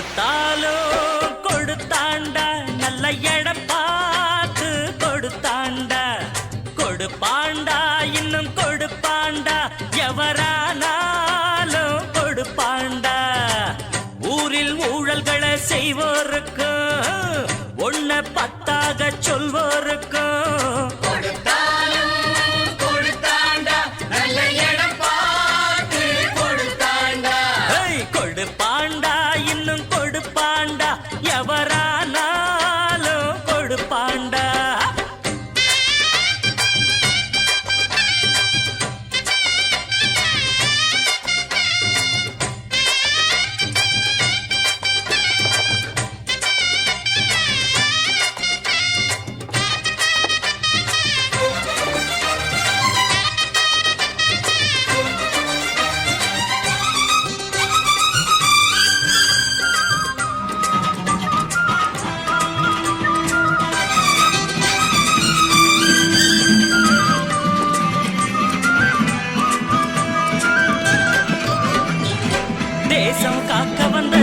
கொடுத்தாலும் கொடுத்தாண்டா நல்ல இடம் பார்த்து கொடுத்தாண்டா கொடுப்பாண்டா இன்னும் கொடுப்பாண்டா எவரானாலும் கொடுப்பாண்டா ஊரில் ஊழல்களை செய்வோருக்கும் ஒன்ன பத்தாக சொல்வோருக்கும் கொடுப்பாண்டா இன்னும் கொடுப்பாண்டா எவரானாலும் கொடுப்பாண்டா தேசம் காக்க வந்த